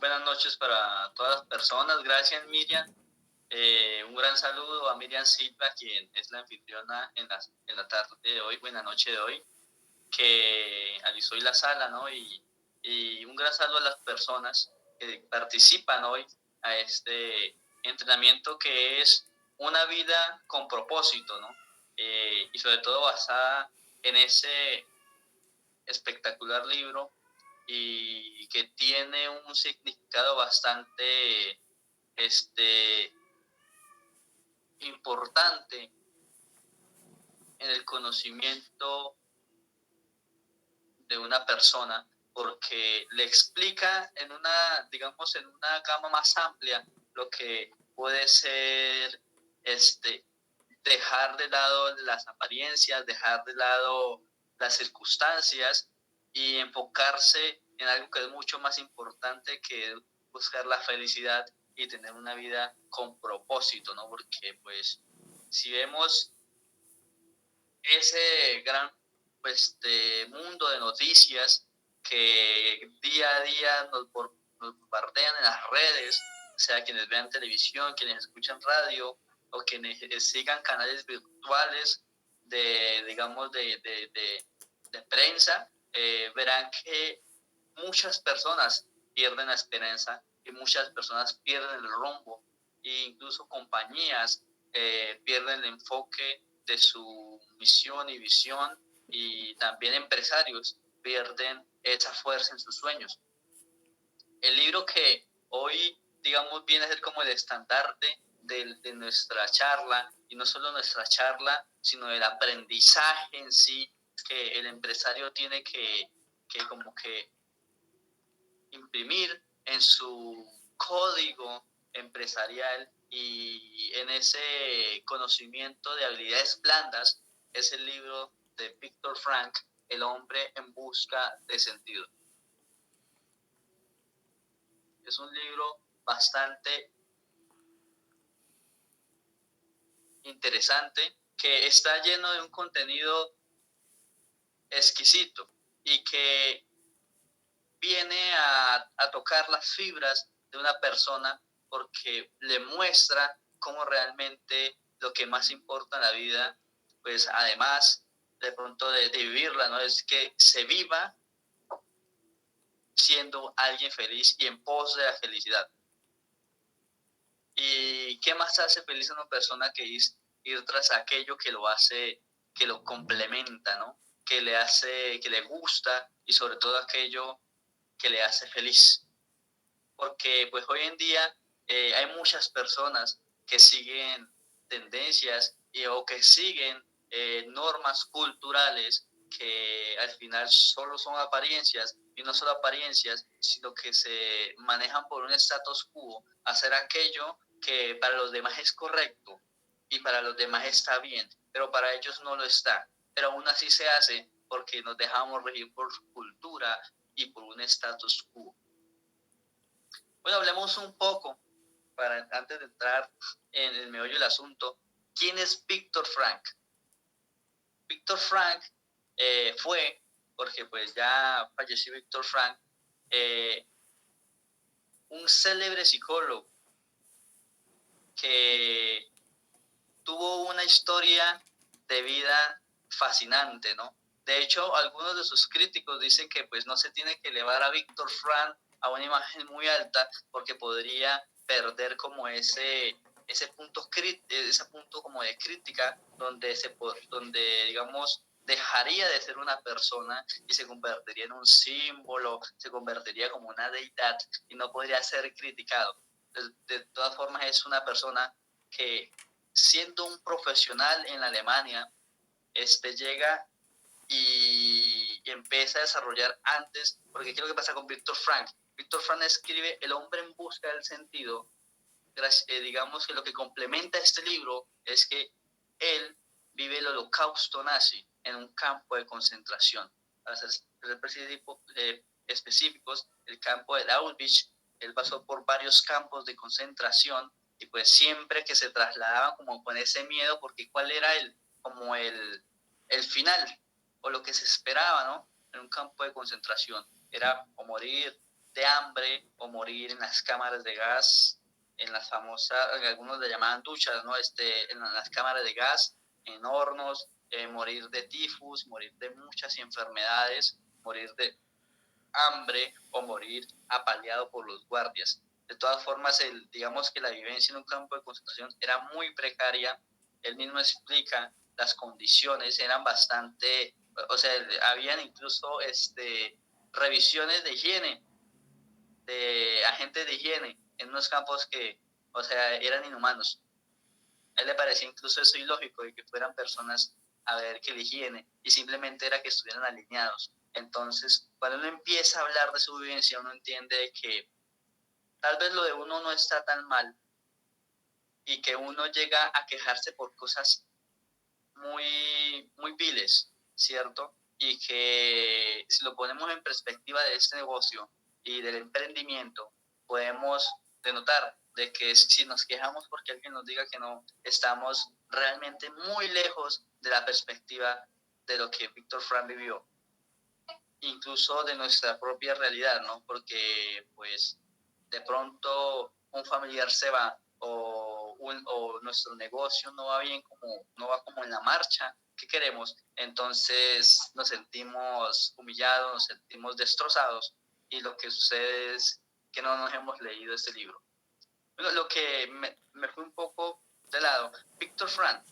Buenas noches para todas las personas. Gracias, Miriam. Un gran saludo a Miriam Silva, quien es la anfitriona en la tarde de hoy, buena noche de hoy, que alisó hoy la sala, ¿no? Y un gran saludo a las personas que participan hoy a este entrenamiento que es una vida con propósito, ¿no? Y sobre todo basada en ese espectacular libro y que tiene un significado bastante importante en el conocimiento de una persona, porque le explica en una, digamos, en una gama más amplia lo que puede ser dejar de lado las apariencias, dejar de lado las circunstancias y enfocarse en algo que es mucho más importante, que buscar la felicidad y tener una vida con propósito, ¿no? Porque pues si vemos ese gran mundo de noticias que día a día nos bombardean en las redes, sea quienes vean televisión, quienes escuchan radio o quienes sigan canales virtuales digamos, de prensa, verán que muchas personas pierden la esperanza y muchas personas pierden el rumbo e incluso compañías pierden el enfoque de su misión y visión, y también empresarios pierden esa fuerza en sus sueños. El libro que hoy, digamos, viene a ser como el estandarte de nuestra charla, y no solo nuestra charla, sino el aprendizaje en sí que el empresario tiene que como que imprimir en su código empresarial y en ese conocimiento de habilidades blandas, es el libro de Viktor Frank, El hombre en busca de sentido. Es un libro bastante interesante que está lleno de un contenido exquisito y que viene a tocar las fibras de una persona, porque le muestra cómo realmente lo que más importa en la vida, pues además de pronto de vivirla, ¿no? Es que se viva siendo alguien feliz y en pos de la felicidad. ¿Y qué más hace feliz a una persona que ir tras aquello que lo hace, que lo complementa, ¿no? Que le hace, que le gusta, y sobre todo aquello que le hace feliz? Porque pues hoy en día hay muchas personas que siguen tendencias o que siguen normas culturales que al final solo son apariencias, y no solo apariencias, sino que se manejan por un status quo, hacer aquello que para los demás es correcto y para los demás está bien, pero para ellos no lo está. Pero aún así se hace porque nos dejamos regir por cultura y por un status quo. Bueno, hablemos un poco, antes de entrar en el meollo del asunto. ¿Quién es Viktor Frank? Viktor Frank fue, porque pues ya falleció Viktor Frank, un célebre psicólogo que tuvo una historia de vida fascinante, ¿no? De hecho, algunos de sus críticos dicen que pues no se tiene que elevar a Viktor Frank a una imagen muy alta, porque podría perder como ese punto como de crítica, donde digamos dejaría de ser una persona y se convertiría en un símbolo, se convertiría como una deidad y no podría ser criticado. De todas formas, es una persona que, siendo un profesional en Alemania, llega y empieza a desarrollar antes, porque ¿qué es lo que pasa con Viktor Frank? Viktor Frank escribe El hombre en busca del sentido. Digamos que lo que complementa este libro es que él vive el holocausto nazi en un campo de concentración. Para ser específicos, el campo de Auschwitz. Él pasó por varios campos de concentración, y pues siempre que se trasladaban como con ese miedo, porque cuál era como el final o lo que se esperaba, ¿no? En un campo de concentración era o morir de hambre o morir en las cámaras de gas, en las famosas, algunos le llamaban duchas, ¿no? En las cámaras de gas, en hornos, morir de tifus, morir de muchas enfermedades, morir de hambre o morir apaleado por los guardias. De todas formas, digamos que la vivencia en un campo de concentración era muy precaria. Él mismo explica, las condiciones eran bastante, o sea, habían incluso revisiones de higiene, de agentes de higiene en unos campos que, o sea, eran inhumanos. A él le parecía incluso eso ilógico, de que fueran personas a ver que la higiene, y simplemente era que estuvieran alineados. Entonces, cuando uno empieza a hablar de su vivencia, uno entiende que tal vez lo de uno no está tan mal y que uno llega a quejarse por cosas muy, muy viles, ¿cierto? Y que si lo ponemos en perspectiva de este negocio y del emprendimiento, podemos denotar de que si nos quejamos porque alguien nos diga que no, estamos realmente muy lejos de la perspectiva de lo que Víctor Frank vivió, incluso de nuestra propia realidad, ¿no? Porque pues de pronto un familiar se va o nuestro negocio no va bien, no va como en la marcha que queremos, entonces nos sentimos humillados, nos sentimos destrozados, y lo que sucede es que no nos hemos leído este libro. Bueno, lo que me fue un poco de lado, Víctor Frank,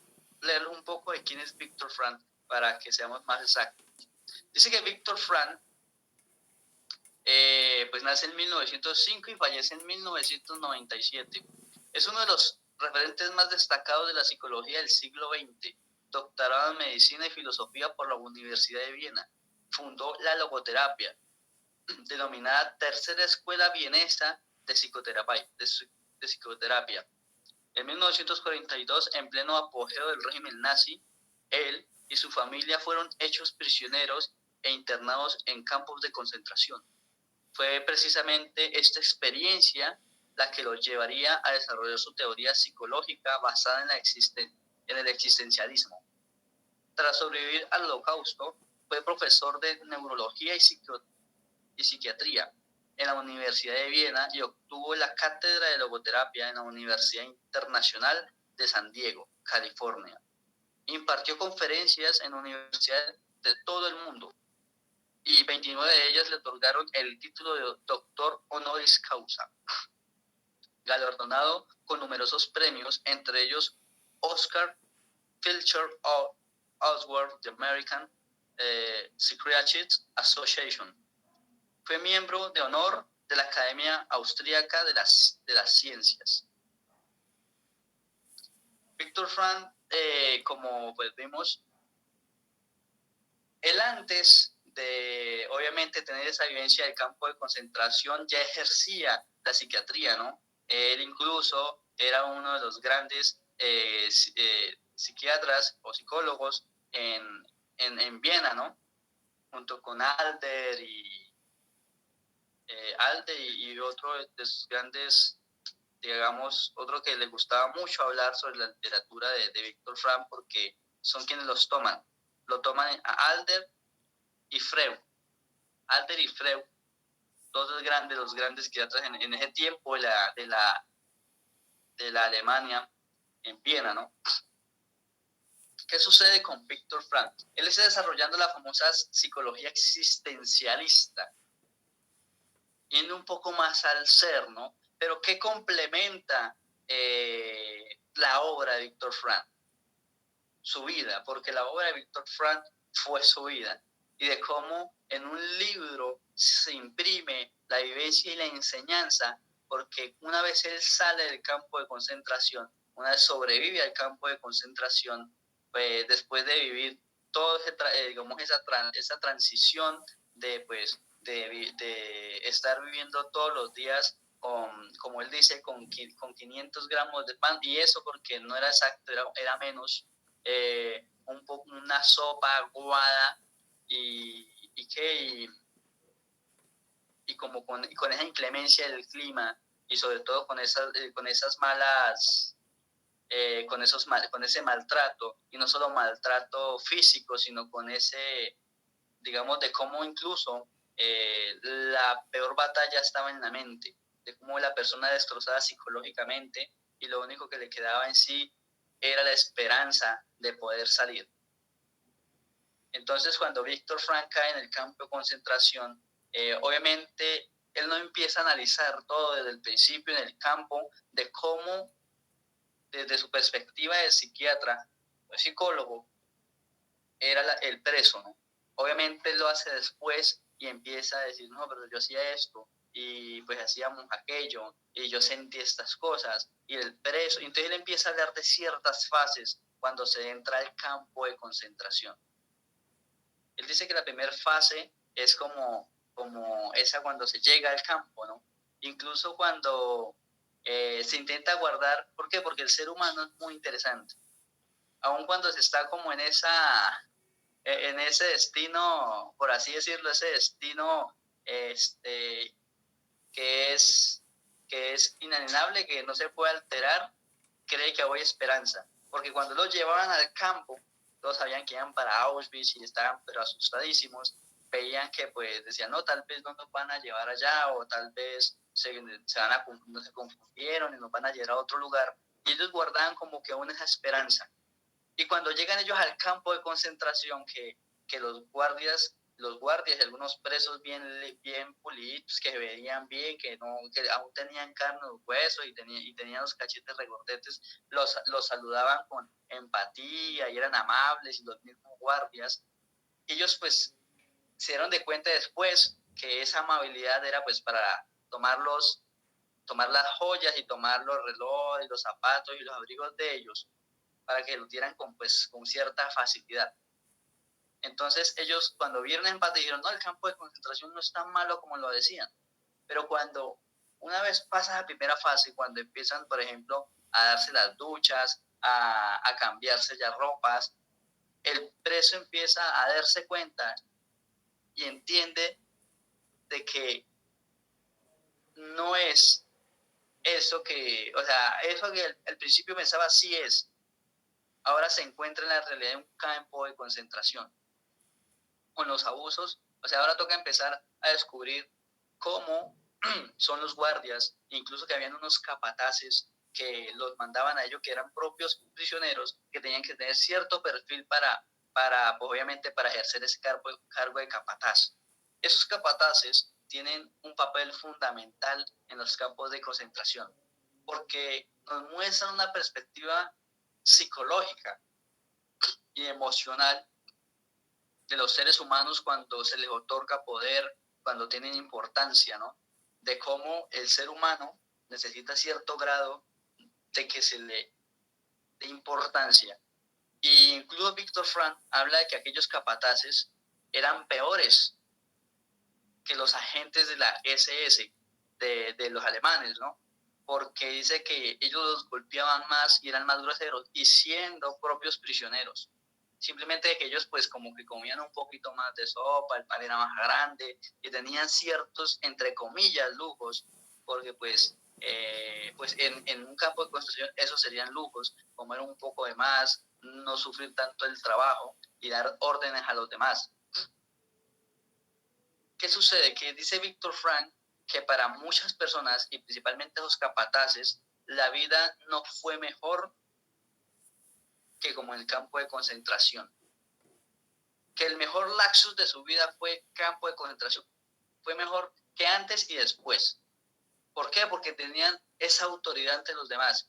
leer un poco de quién es Víctor Frank para que seamos más exactos. Dice que Víctor Frank pues nace en 1905 y fallece en 1997. Es uno de los referentes más destacados de la psicología del siglo XX, doctorado en medicina y filosofía por la Universidad de Viena. Fundó la logoterapia, denominada Tercera Escuela Vienesa de Psicoterapia. En 1942, en pleno apogeo del régimen nazi, él y su familia fueron hechos prisioneros e internados en campos de concentración. Fue precisamente esta experiencia la que lo llevaría a desarrollar su teoría psicológica basada en el existencialismo. Tras sobrevivir al Holocausto, fue profesor de neurología y psiquiatría en la Universidad de Viena y obtuvo la cátedra de logoterapia en la Universidad Internacional de San Diego, California. Impartió conferencias en universidades de todo el mundo, y 29 de ellas le otorgaron el título de doctor honoris causa, galardonado con numerosos premios, entre ellos Oscar Fletcher Award de American Psychiatric Association. Fue miembro de honor de la Academia Austríaca de las Ciencias. Víctor Frank, como pues vimos, él antes de, obviamente, tener esa vivencia del campo de concentración, ya ejercía la psiquiatría, ¿no? Él incluso era uno de los grandes psiquiatras o psicólogos en Viena, ¿no? Junto con Alder y otro de sus grandes, digamos, otro que le gustaba mucho hablar sobre la literatura de Víctor Frank, porque son quienes lo toman a Alder y Freud. Alder y Freud, dos de los grandes psiquiatras en ese tiempo de la Alemania, en Viena, ¿no? ¿Qué sucede con Víctor Frank? Él está desarrollando la famosa psicología existencialista, yendo un poco más al ser, ¿no? Pero ¿qué complementa la obra de Víctor Frank? Su vida, porque la obra de Víctor Frank fue su vida, y de cómo en un libro se imprime la vivencia y la enseñanza, porque una vez él sale del campo de concentración, una vez sobrevive al campo de concentración, pues después de vivir todo digamos, esa transición de estar viviendo todos los días como él dice, con 500 gramos de pan, y eso porque no era exacto, era menos, una sopa aguada y como con esa inclemencia del clima, y sobre todo con esas malas, con ese maltrato, y no solo maltrato físico, sino con ese, digamos, de cómo incluso la peor batalla estaba en la mente, de cómo la persona destrozada psicológicamente y lo único que le quedaba en sí era la esperanza de poder salir. Entonces, cuando Víctor Frank cae en el campo de concentración, obviamente él no empieza a analizar todo desde el principio en el campo de cómo, desde su perspectiva de psiquiatra o psicólogo, era el preso, ¿no? Obviamente él lo hace después y empieza a decir, no, pero yo hacía esto y pues hacíamos aquello y yo sentí estas cosas y el preso, y entonces él empieza a hablar de ciertas fases cuando se entra al campo de concentración. Él dice que la primera fase es como esa cuando se llega al campo, ¿no? Incluso cuando se intenta guardar, ¿por qué? Porque el ser humano es muy interesante. Aun cuando se está como en ese destino, por así decirlo, ese destino que es inalienable, que no se puede alterar, cree que hay esperanza. Porque cuando los llevaban al campo, todos sabían que iban para Auschwitz y estaban pero asustadísimos. Veían que pues decían, no, tal vez no nos van a llevar allá o tal vez no se confundieron y nos van a llevar a otro lugar. Y ellos guardaban como que aún esa esperanza. Y cuando llegan ellos al campo de concentración, que los guardias y algunos presos bien pulidos, que veían bien, que aún tenían carne y hueso y tenían los cachetes regordetes, los saludaban con empatía y eran amables, y los mismos guardias. Ellos pues se dieron de cuenta después que esa amabilidad era pues para tomar las joyas y tomar los relojes, los zapatos y los abrigos de ellos, para que lo dieran con cierta facilidad. Entonces ellos cuando vieron el empate dijeron, no, el campo de concentración no es tan malo como lo decían. Pero cuando una vez pasa la primera fase, cuando empiezan, por ejemplo, a darse las duchas, a cambiarse ya ropas, el preso empieza a darse cuenta y entiende de que no es eso que, o sea, eso que al principio pensaba sí es, ahora se encuentra en la realidad de un campo de concentración, con los abusos. O sea, ahora toca empezar a descubrir cómo son los guardias, incluso que habían unos capataces que los mandaban a ellos, que eran propios prisioneros, que tenían que tener cierto perfil para pues, obviamente, para ejercer ese cargo de capataz. Esos capataces tienen un papel fundamental en los campos de concentración, porque nos muestran una perspectiva psicológica y emocional de los seres humanos cuando se les otorga poder, cuando tienen importancia, ¿no? De cómo el ser humano necesita cierto grado de que se le dé importancia. Y incluso Víctor Frank habla de que aquellos capataces eran peores que los agentes de la SS, de los alemanes, ¿no? Porque dice que ellos los golpeaban más y eran más groseros, y siendo propios prisioneros. Simplemente que ellos pues como que comían un poquito más de sopa, el pan era más grande y tenían ciertos, entre comillas, lujos, porque pues en un campo de concentración esos serían lujos, comer un poco de más, no sufrir tanto el trabajo y dar órdenes a los demás. ¿Qué sucede? Que dice Víctor Frank que para muchas personas, y principalmente los capataces, la vida no fue mejor que como en el campo de concentración. Que el mejor lapsus de su vida fue campo de concentración. Fue mejor que antes y después. ¿Por qué? Porque tenían esa autoridad ante los demás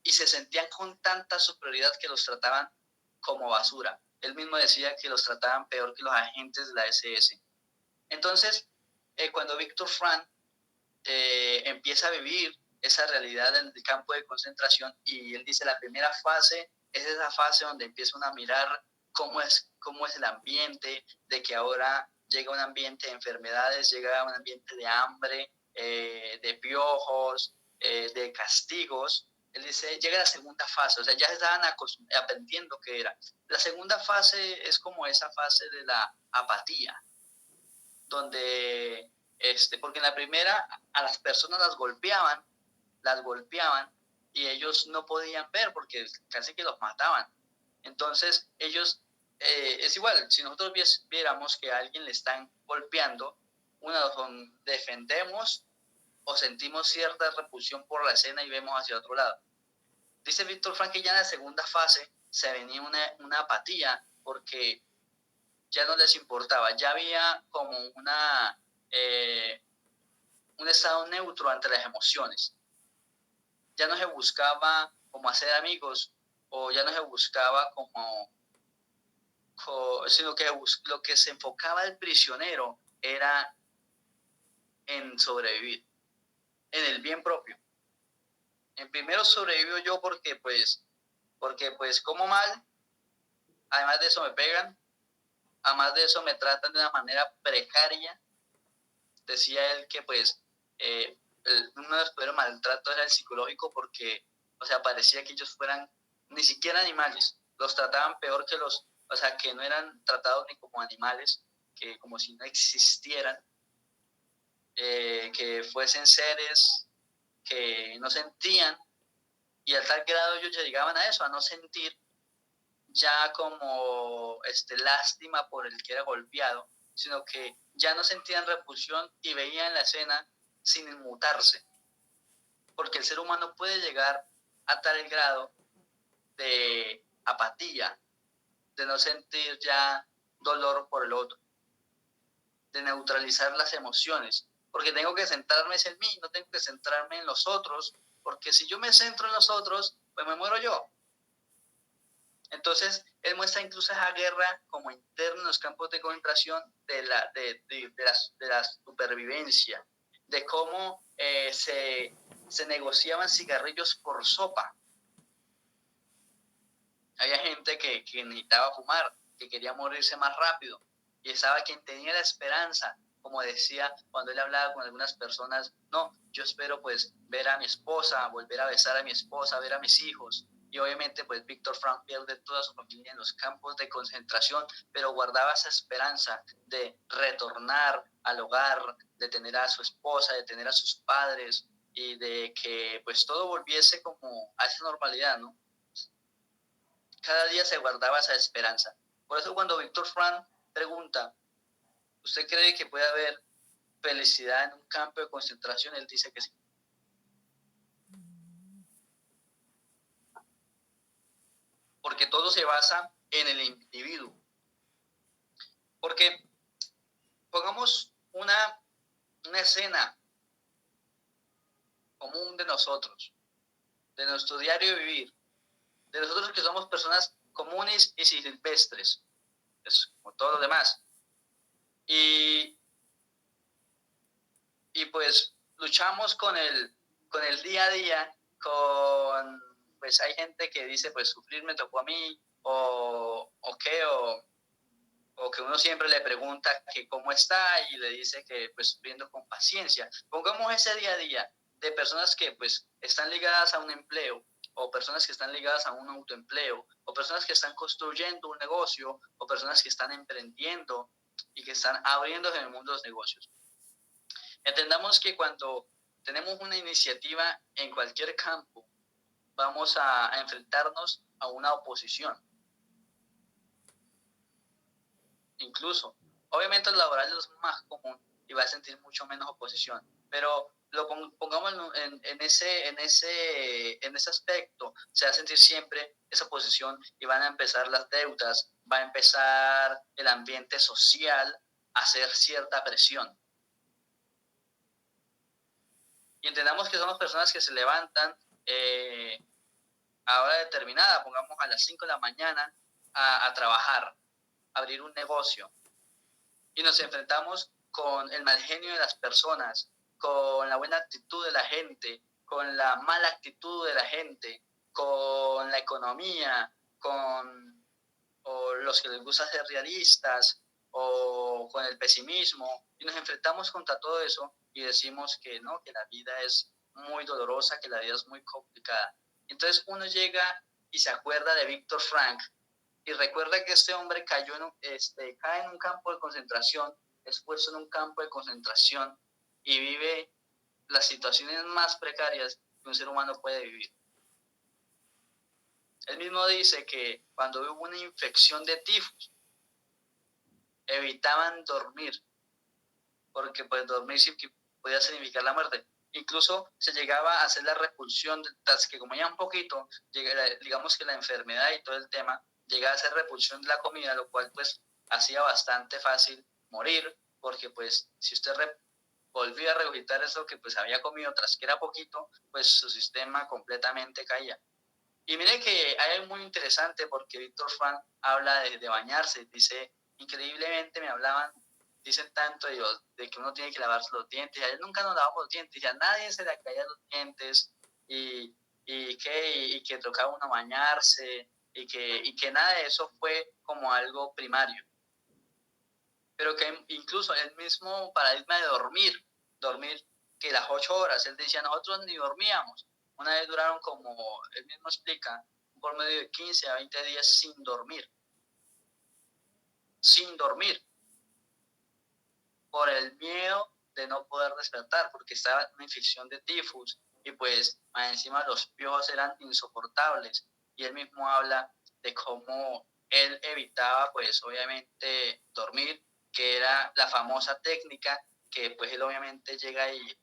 y se sentían con tanta superioridad que los trataban como basura. Él mismo decía que los trataban peor que los agentes de la SS. Entonces, cuando Víctor Frank empieza a vivir esa realidad en el campo de concentración, y él dice la primera fase es esa fase donde empieza uno a mirar cómo es el ambiente, de que ahora llega un ambiente de enfermedades, llega un ambiente de hambre, de piojos, de castigos. Él dice, llega la segunda fase, o sea, ya estaban aprendiendo qué era. La segunda fase es como esa fase de la apatía, donde, porque en la primera a las personas las golpeaban y ellos no podían ver porque casi que los mataban. Entonces ellos es igual, si nosotros viéramos que a alguien le están golpeando, una defendemos o sentimos cierta repulsión por la escena y vemos hacia otro lado. Dice Víctor Frank que ya en la segunda fase se venía una apatía porque ya no les importaba, ya había como un estado neutro ante las emociones. Ya no se buscaba como hacer amigos o ya no se buscaba sino que lo que se enfocaba el prisionero era en sobrevivir, en el bien propio. En primero sobrevivo yo porque como mal, además de eso me pegan, además de eso me tratan de una manera precaria. Decía él que uno de los peores maltratos era el psicológico porque, o sea, parecía que ellos fueran ni siquiera animales, los trataban peor que o sea, que no eran tratados ni como animales, que como si no existieran, que fuesen seres que no sentían, y a tal grado ellos llegaban a eso, a no sentir ya como lástima por el que era golpeado, sino que ya no sentían repulsión y veían la escena sin inmutarse, porque el ser humano puede llegar a tal grado de apatía, de no sentir ya dolor por el otro, de neutralizar las emociones, porque tengo que centrarme en mí, no tengo que centrarme en los otros, porque si yo me centro en los otros, pues me muero yo. Entonces, él muestra incluso esa guerra como interna en los campos de concentración de la supervivencia, de cómo se negociaban cigarrillos por sopa. Había gente que necesitaba fumar, que quería morirse más rápido, y estaba quien tenía la esperanza, como decía cuando él hablaba con algunas personas, no, yo espero pues ver a mi esposa, volver a besar a mi esposa, ver a mis hijos. Y obviamente pues Víctor Frank pierde toda su familia en los campos de concentración, pero guardaba esa esperanza de retornar al hogar, de tener a su esposa, de tener a sus padres y de que pues todo volviese como a esa normalidad, ¿no? Cada día se guardaba esa esperanza. Por eso cuando Víctor Frank pregunta, ¿usted cree que puede haber felicidad en un campo de concentración? Él dice que sí. Porque todo se basa en el individuo. Porque pongamos una escena común de nosotros, de nuestro diario vivir, de nosotros que somos personas comunes y silvestres, es como todos los demás. Y pues luchamos con el día a día, pues hay gente que dice, pues sufrir me tocó a mí, o que uno siempre le pregunta que cómo está y le dice que pues sufriendo con paciencia. Pongamos ese día a día de personas que pues están ligadas a un empleo, o personas que están ligadas a un autoempleo, o personas que están construyendo un negocio, o personas que están emprendiendo y que están abriéndose en el mundo de los negocios. Entendamos que cuando tenemos una iniciativa en cualquier campo, vamos a enfrentarnos a una oposición. Incluso, obviamente el laboral es más común y va a sentir mucho menos oposición, pero pongamos en ese aspecto, se va a sentir siempre esa oposición y van a empezar las deudas, va a empezar el ambiente social a hacer cierta presión. Y entendamos que somos personas que se levantan a hora determinada, pongamos a las 5 de la mañana, a trabajar, a abrir un negocio. Y nos enfrentamos con el mal genio de las personas, con la buena actitud de la gente, con la mala actitud de la gente, con la economía, o los que les gusta ser realistas, o con el pesimismo, y nos enfrentamos contra todo eso y decimos que no, que la vida es muy dolorosa, que la vida es muy complicada. Entonces uno llega y se acuerda de Víctor Frank y recuerda que este hombre cae en un campo de concentración, es puesto en un campo de concentración y vive las situaciones más precarias que un ser humano puede vivir. Él mismo dice que cuando hubo una infección de tifus, evitaban dormir, porque pues dormir sí que podía significar la muerte. Incluso se llegaba a hacer la repulsión, tras que comían un poquito, digamos que la enfermedad y todo el tema, llegaba a hacer repulsión de la comida, lo cual pues hacía bastante fácil morir, porque pues si usted volvía a regurgitar eso que pues había comido tras que era poquito, pues su sistema completamente caía. Y mire que hay algo muy interesante porque Víctor Frank habla de bañarse, dice, increíblemente me hablaban, dicen tanto de que uno tiene que lavarse los dientes, a él nunca nos lavamos los dientes, y a nadie se le caían los dientes, y que tocaba uno bañarse, y que nada de eso fue como algo primario. Pero que incluso el mismo paradigma de dormir que las 8 horas, él decía, nosotros ni dormíamos. Una vez duraron como, él mismo explica, por medio de 15 a 20 días sin dormir, por el miedo de no poder despertar, porque estaba en una infección de tifus, y pues más encima los piojos eran insoportables, y él mismo habla de cómo él evitaba pues obviamente dormir, que era la famosa técnica que pues él obviamente llega y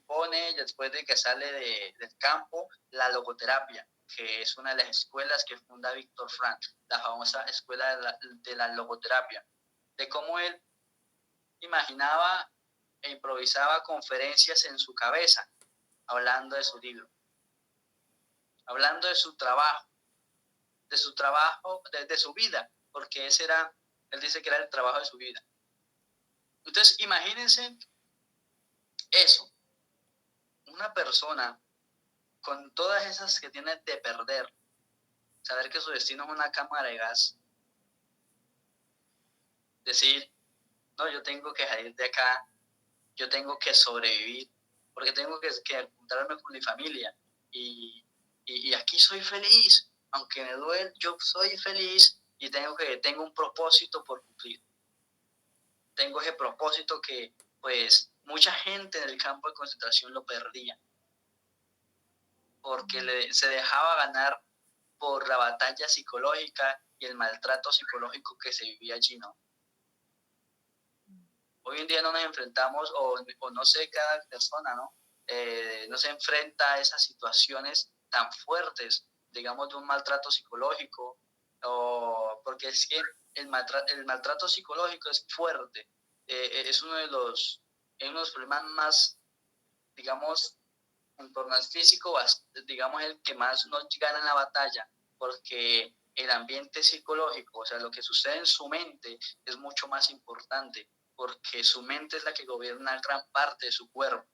pone después de que sale del campo la logoterapia, que es una de las escuelas que funda Víctor Frank, la famosa escuela de la logoterapia, de cómo él imaginaba e improvisaba conferencias en su cabeza, hablando de su libro, hablando de su trabajo, de su vida, porque ese era, él dice que era el trabajo de su vida. Entonces, imagínense eso, una persona con todas esas que tiene de perder, saber que su destino es una cámara de gas, decir, no, yo tengo que salir de acá, yo tengo que sobrevivir, porque tengo que encontrarme con mi familia, y aquí soy feliz, aunque me duele, yo soy feliz, y tengo un propósito por cumplir. Tengo ese propósito que, pues, mucha gente en el campo de concentración lo perdía, porque se dejaba ganar por la batalla psicológica y el maltrato psicológico que se vivía allí, ¿no? Hoy en día no nos enfrentamos, o no sé, cada persona, ¿no? No se enfrenta a esas situaciones tan fuertes, digamos, de un maltrato psicológico, porque es que el maltrato psicológico es fuerte, es uno de los problemas más, digamos, en torno al físico, digamos, el que más nos gana en la batalla, porque el ambiente psicológico, o sea, lo que sucede en su mente es mucho más importante, porque su mente es la que gobierna gran parte de su cuerpo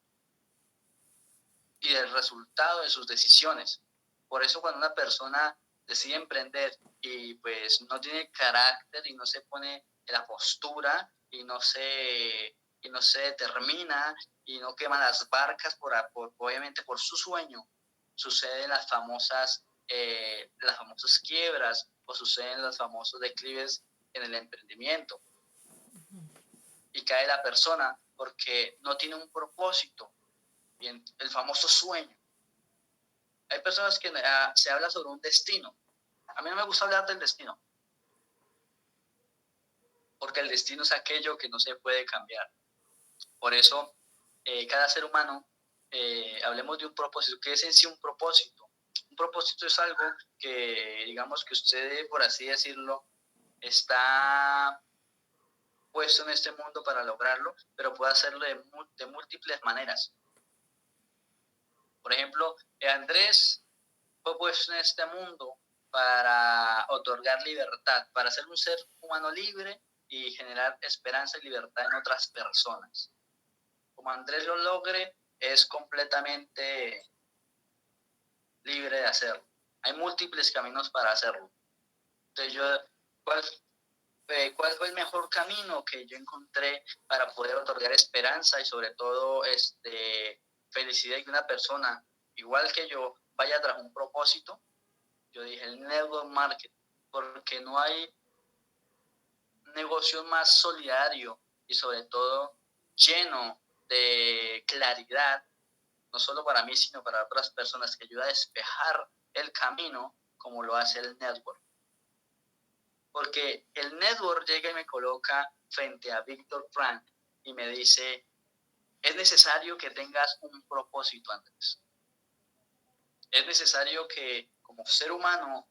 y del resultado de sus decisiones. Por eso cuando una persona decide emprender y pues no tiene carácter y no se pone en la postura y no se determina y no quema las barcas obviamente por su sueño, suceden las famosas quiebras o suceden los famosos declives en el emprendimiento, y cae la persona porque no tiene un propósito, bien, el famoso sueño. Hay personas que se habla sobre un destino. A mí no me gusta hablar del destino, porque el destino es aquello que no se puede cambiar. Por eso, cada ser humano, hablemos de un propósito. ¿Qué es en sí un propósito? Un propósito es algo que, digamos, que usted, por así decirlo, está puesto en este mundo para lograrlo, pero puede hacerlo de múltiples maneras. Por ejemplo, Andrés fue puesto en este mundo para otorgar libertad, para ser un ser humano libre y generar esperanza y libertad en otras personas. Como Andrés lo logre, es completamente libre de hacerlo. Hay múltiples caminos para hacerlo. Entonces ¿cuál fue el mejor camino que yo encontré para poder otorgar esperanza y sobre todo felicidad, y que una persona igual que yo vaya tras un propósito? Yo dije el network marketing, porque no hay negocio más solidario y sobre todo lleno de claridad, no solo para mí, sino para otras personas, que ayuda a despejar el camino, como lo hace el network. Porque el network llega y me coloca frente a Víctor Frank y me dice, es necesario que tengas un propósito, Andrés. Es necesario que como ser humano,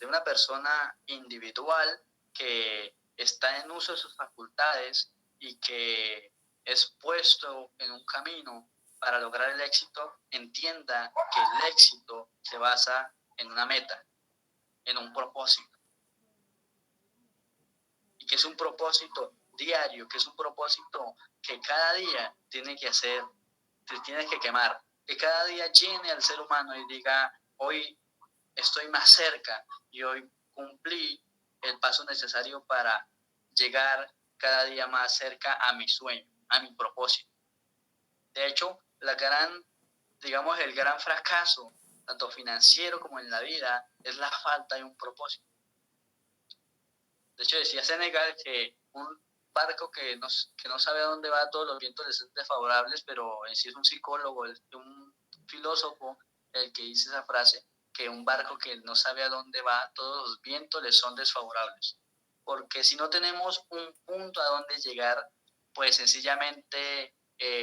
una persona individual que está en uso de sus facultades y que es puesto en un camino para lograr el éxito, entienda que el éxito se basa en una meta, en un propósito. Y que es un propósito diario, que es un propósito que cada día tiene que hacer, te tienes que quemar. Que cada día llene al ser humano y diga, hoy estoy más cerca y hoy cumplí el paso necesario para llegar cada día más cerca a mi sueño, a mi propósito. De hecho, el gran fracaso, tanto financiero como en la vida, es la falta de un propósito. De hecho, decía Senegal que un barco que no sabe a dónde va, todos los vientos le son desfavorables, pero en sí es un psicólogo, es un filósofo el que dice esa frase, que un barco que no sabe a dónde va, todos los vientos le son desfavorables. Porque si no tenemos un punto a donde llegar, pues sencillamente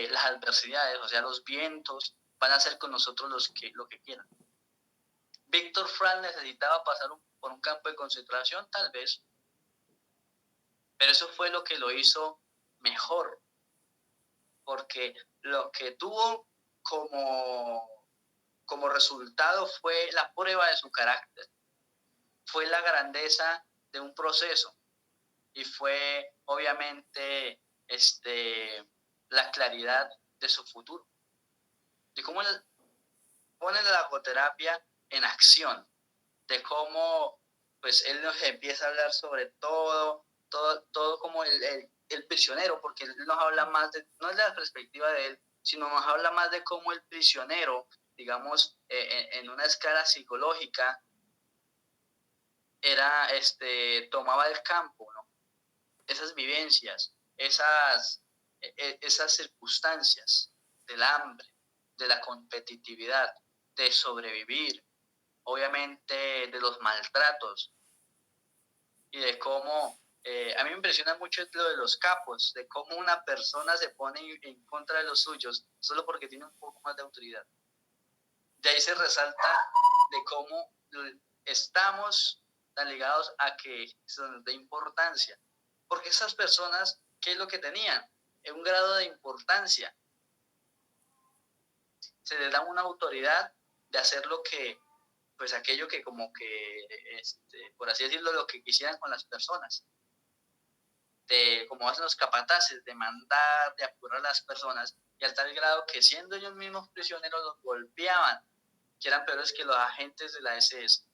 las adversidades, o sea, los vientos, van a hacer con nosotros lo que quieran. Víctor Frank necesitaba pasar por un campo de concentración, tal vez, pero eso fue lo que lo hizo mejor, porque lo que tuvo como resultado fue la prueba de su carácter, fue la grandeza de un proceso y fue obviamente la claridad de su futuro. De cómo él pone la logoterapia en acción, de cómo pues él nos empieza a hablar sobre todo como el prisionero, porque él nos habla más no es la perspectiva de él, sino nos habla más de cómo el prisionero, digamos, en una escala psicológica, tomaba el campo, ¿no? Esas vivencias, esas circunstancias del hambre, de la competitividad, de sobrevivir, obviamente de los maltratos y de cómo, a mí me impresiona mucho lo de los capos, de cómo una persona se pone en contra de los suyos solo porque tiene un poco más de autoridad. De ahí se resalta de cómo estamos tan ligados a que son de importancia, porque esas personas, ¿qué es lo que tenían? Un grado de importancia. Se les da una autoridad de hacer lo que pues aquello que como que, por así decirlo, lo que quisieran con las personas, como hacen los capataces, de mandar, de apurar a las personas, y al tal grado que siendo ellos mismos prisioneros los golpeaban, que eran peores que los agentes de la SS.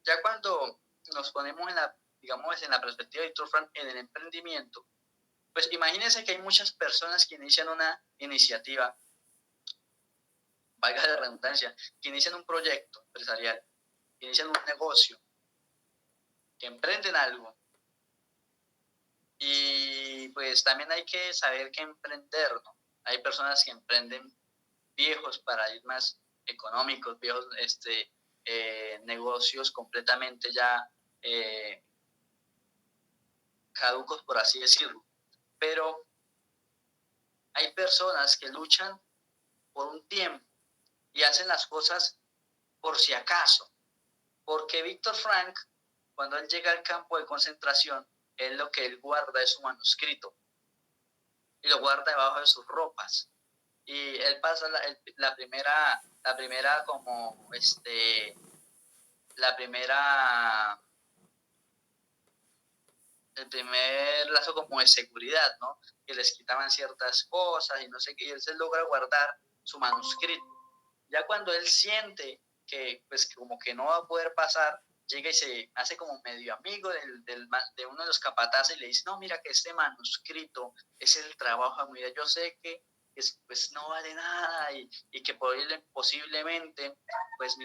Ya cuando nos ponemos en la perspectiva de Víctor Frank en el emprendimiento, pues imagínense que hay muchas personas que inician una iniciativa, valga la redundancia, que inician un proyecto empresarial, que inician un negocio, que emprenden algo. Y pues también hay que saber qué emprender, ¿no? Hay personas que emprenden viejos paradigmas económicos, viejos negocios completamente ya caducos, por así decirlo. Pero hay personas que luchan por un tiempo y hacen las cosas por si acaso. Porque Víctor Frank, cuando él llega al campo de concentración, lo que él guarda es su manuscrito y lo guarda debajo de sus ropas. Y él pasa la primera como el primer lazo como de seguridad, ¿no? Que les quitaban ciertas cosas y no sé qué, y él se logra guardar su manuscrito. Ya cuando él siente que pues como que no va a poder pasar, llega y se hace como medio amigo de uno de los capataces y le dice, no, mira que este manuscrito es el trabajo de mi vida, yo sé que pues no vale nada y que posiblemente pues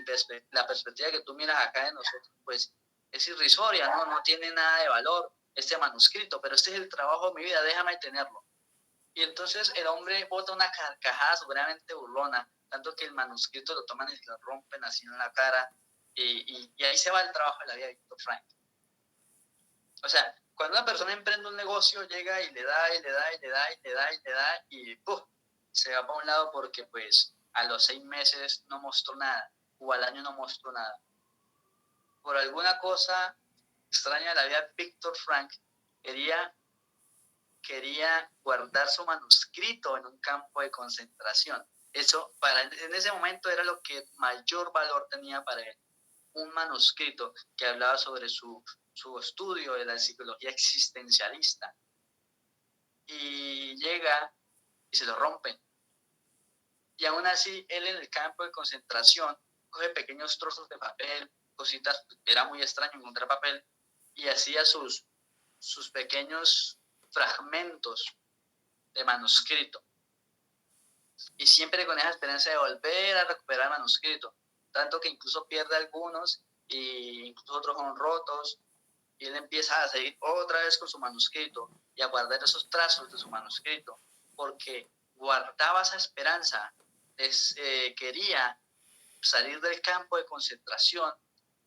la perspectiva que tú miras acá de nosotros pues es irrisoria, no tiene nada de valor este manuscrito, pero este es el trabajo de mi vida, déjame tenerlo. Y entonces el hombre bota una carcajada seguramente burlona, tanto que el manuscrito lo toman y lo rompen así en la cara, y ahí se va el trabajo de la vida de Víctor Frank. O sea, cuando una persona emprende un negocio, llega y le da, y le da, y le da, y le da, y le da, y ¡puf! Se va para un lado porque pues a los 6 meses no mostró nada, o al año no mostró nada. Por alguna cosa extraña de la vida, Víctor Frank quería guardar su manuscrito en un campo de concentración. Eso en ese momento era lo que mayor valor tenía para él. Un manuscrito que hablaba sobre su estudio de la psicología existencialista. Y llega y se lo rompen. Y aún así, él en el campo de concentración coge pequeños trozos de papel, cositas, era muy extraño encontrar papel, y hacía sus pequeños fragmentos de manuscrito. Y siempre con esa esperanza de volver a recuperar el manuscrito. Tanto que incluso pierde algunos, y incluso otros son rotos, y él empieza a seguir otra vez con su manuscrito y a guardar esos trazos de su manuscrito, porque guardaba esa esperanza, quería salir del campo de concentración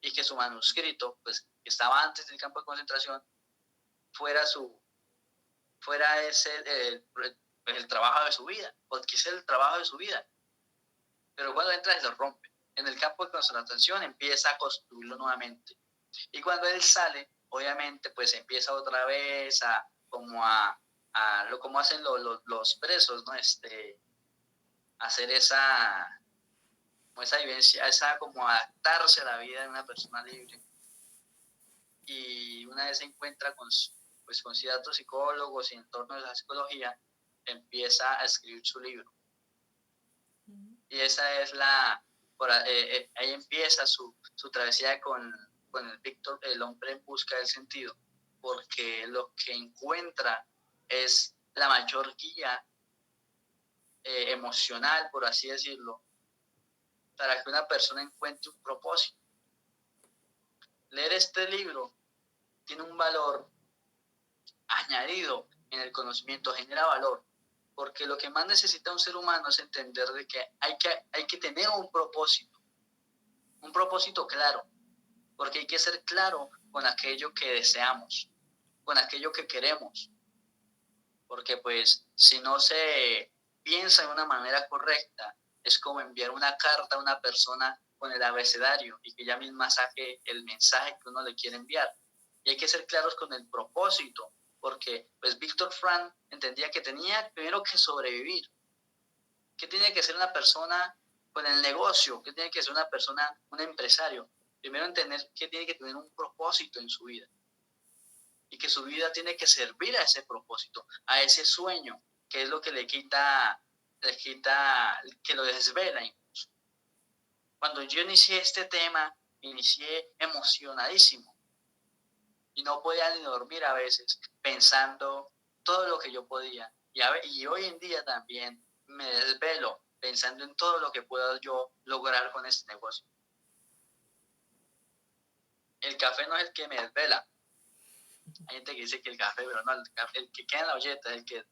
y que su manuscrito, pues que estaba antes del campo de concentración, fuera el trabajo de su vida, porque es el trabajo de su vida. Pero cuando entra se lo rompe. En el campo de concentración empieza a construirlo nuevamente. Y cuando él sale, obviamente, pues empieza otra vez como hacen los presos, ¿no? Hacer esa vivencia, como adaptarse a la vida de una persona libre. Y una vez se encuentra con ciertos psicólogos y en torno a la psicología, empieza a escribir su libro. Y esa es ahí empieza su travesía con el Víctor, el hombre en busca del sentido, porque lo que encuentra es la mayor guía emocional, por así decirlo, para que una persona encuentre un propósito. Leer este libro tiene un valor añadido en el conocimiento, genera valor, porque lo que más necesita un ser humano es entender de que hay que tener un propósito claro, porque hay que ser claro con aquello que deseamos, con aquello que queremos, porque pues si no se piensa de una manera correcta, es como enviar una carta a una persona con el abecedario y que ella misma saque el mensaje que uno le quiere enviar. Y hay que ser claros con el propósito, porque pues Víctor Frank entendía que tenía primero que sobrevivir, que tiene que ser una persona con el negocio, que tiene que ser una persona, un empresario. Primero entender que tiene que tener un propósito en su vida y que su vida tiene que servir a ese propósito, a ese sueño, que es lo que le quita, que lo desvela incluso. Cuando yo inicié este tema, inicié emocionadísimo y no podía ni dormir a veces pensando todo lo que yo podía. Y hoy en día también me desvelo pensando en todo lo que puedo yo lograr con este negocio. El café no es el que me desvela. Hay gente que dice que el café, pero no, el que queda en la olleta es el que...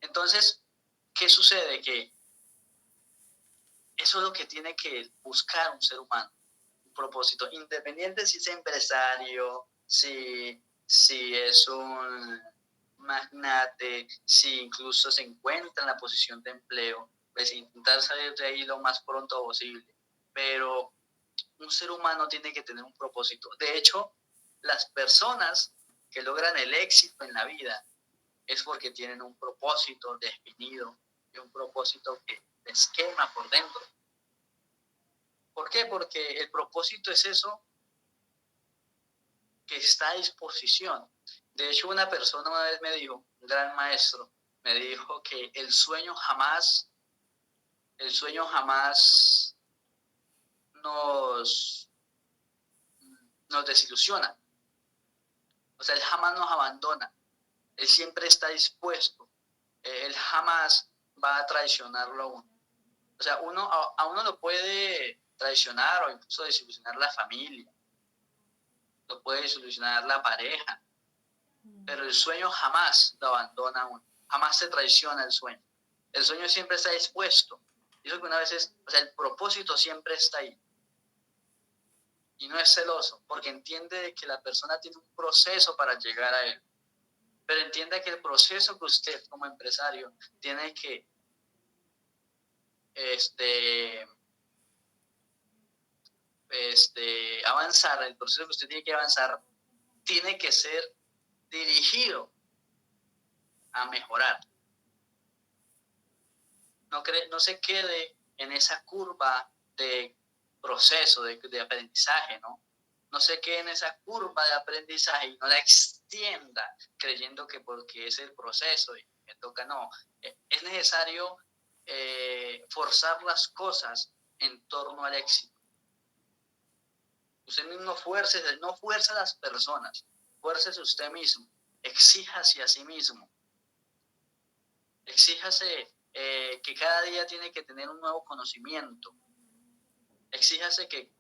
Entonces, ¿qué sucede? Que eso es lo que tiene que buscar un ser humano, un propósito, independiente si es empresario, si es un magnate, si incluso se encuentra en la posición de empleo, pues intentar salir de ahí lo más pronto posible. Pero un ser humano tiene que tener un propósito. De hecho, las personas que logran el éxito en la vida es porque tienen un propósito definido y un propósito que les quema por dentro. ¿Por qué? Porque el propósito es eso que está a disposición. De hecho, una persona una vez me dijo, un gran maestro, me dijo que el sueño jamás nos desilusiona. O sea, él jamás nos abandona. Él siempre está dispuesto. Él jamás va a traicionarlo a uno. O sea, a uno lo puede traicionar o incluso desilusionar la familia. Lo puede desilusionar la pareja. Pero el sueño jamás lo abandona a uno. Jamás se traiciona el sueño. El sueño siempre está dispuesto. Y eso que una vez es, o sea, el propósito siempre está ahí. Y no es celoso, porque entiende que la persona tiene un proceso para llegar a él. Pero entienda que el proceso que usted como empresario tiene que este, avanzar, el proceso que usted tiene que avanzar, tiene que ser dirigido a mejorar. No se quede en esa curva de proceso, de aprendizaje, ¿no? No se quede en esa curva de aprendizaje y no la extienda creyendo que porque es el proceso y me toca, no. Es necesario forzar las cosas en torno al éxito. Usted mismo no fuerce a las personas, fuércese usted mismo, exíjase a sí mismo, exíjase que cada día tiene que tener un nuevo conocimiento, exíjase que